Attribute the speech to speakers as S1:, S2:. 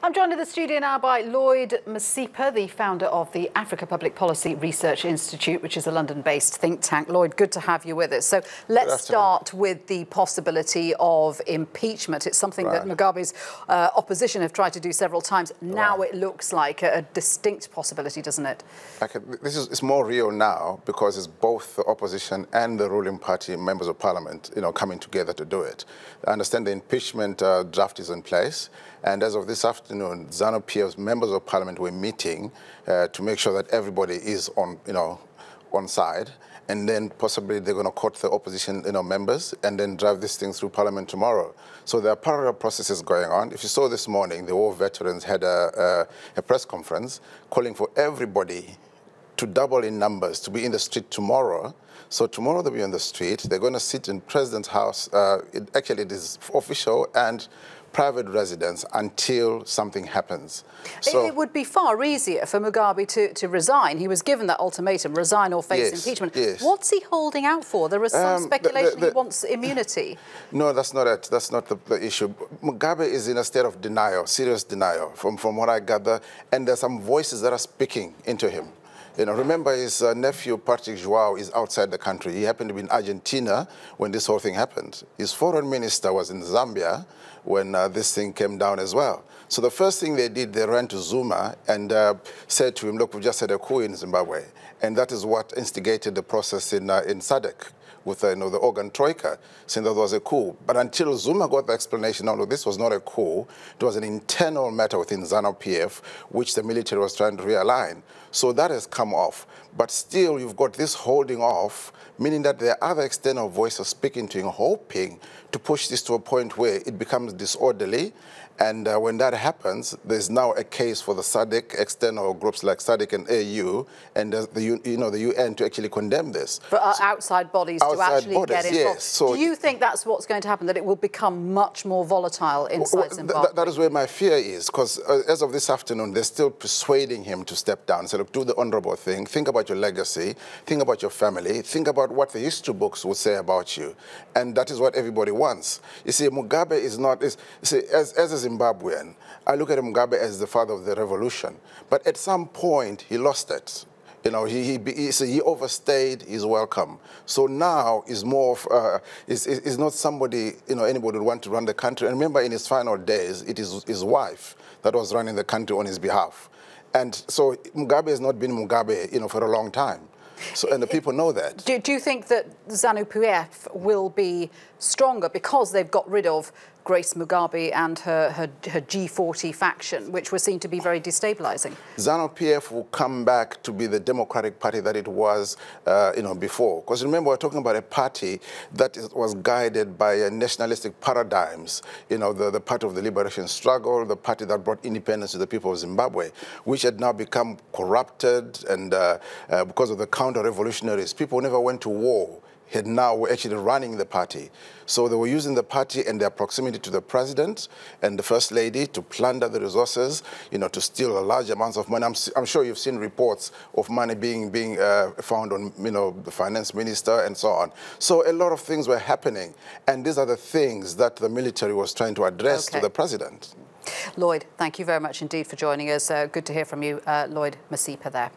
S1: I'm joined in the studio now by Lloyd Msipra, the founder of the Africa Public Policy Research Institute, which is a London-based think tank. Lloyd, good to have you with us. So let's start with the possibility of impeachment. It's something that Mugabe's opposition have tried to do several times. Now it looks like a distinct possibility, doesn't it?
S2: It's more real now because it's both the opposition and the ruling party members of parliament, coming together to do it. I understand the impeachment draft is in place, and as of this afternoon, Zanu-PF's members of parliament were meeting to make sure that everybody is on side, and then possibly they're going to court the opposition members and then drive this thing through parliament tomorrow. So there are parallel processes going on. If you saw this morning, the war veterans had a press conference calling for everybody to double in numbers, to be in the street tomorrow. So tomorrow they'll be on the street. They're going to sit in President's house. It is official and private residence until something happens. So
S1: it would be far easier for Mugabe to resign. He was given that ultimatum, resign or face impeachment.
S2: Yes.
S1: What's he holding out for? There is some speculation he wants immunity.
S2: No, that's not it. That's not the issue. Mugabe is in a state of denial, serious denial, from what I gather, and there's some voices that are speaking into him. Remember his nephew, Patrick Joao, is outside the country. He happened to be in Argentina when this whole thing happened. His foreign minister was in Zambia when this thing came down as well. So the first thing they did, they ran to Zuma and said to him, look, we just had a coup in Zimbabwe. And that is what instigated the process in SADC with the organ troika, saying that there was a coup. But until Zuma got the explanation, no, this was not a coup. It was an internal matter within Zanu-PF, which the military was trying to realign. So that has come off. But still, you've got this holding off, meaning that there are other external voices speaking to him, hoping to push this to a point where it becomes disorderly. And when that happens, there's now a case for the SADC, external groups like SADC and AU, and the UN to actually condemn this.
S1: For outside bodies to actually get involved.
S2: Yes. So
S1: do you think that's what's going to happen, that it will become much more volatile inside Zimbabwe?
S2: That is where my fear is, because as of this afternoon, they're still persuading him to step down. Say, look, do the honorable thing. Think about your legacy. Think about your family. Think about what the history books will say about you. And that is what everybody wants. You see, Mugabe is not... as a Zimbabwean, I look at Mugabe as the father of the revolution. But at some point, he lost it. He overstayed his welcome. So now is more of, is not somebody, anybody would want to run the country. And remember, in his final days, it is his wife that was running the country on his behalf. And so Mugabe has not been Mugabe, for a long time. So, and the people know that.
S1: Do you think that Zanu-PF will be stronger because they've got rid of Grace Mugabe and her G40 faction, which was seen to be very destabilizing?
S2: Zanu-PF will come back to be the democratic party that it was, before. Because remember, we're talking about a party that was guided by nationalistic paradigms. The part of the liberation struggle, the party that brought independence to the people of Zimbabwe, which had now become corrupted, and because of the counter-revolutionaries, people never went to war. Now were actually running the party. So they were using the party and their proximity to the president and the first lady to plunder the resources, to steal large amounts of money. I'm sure you've seen reports of money being found on, the finance minister and so on. So a lot of things were happening. And these are the things that the military was trying to address to the president.
S1: Lloyd, thank you very much indeed for joining us. Good to hear from you, Lloyd Msipra there.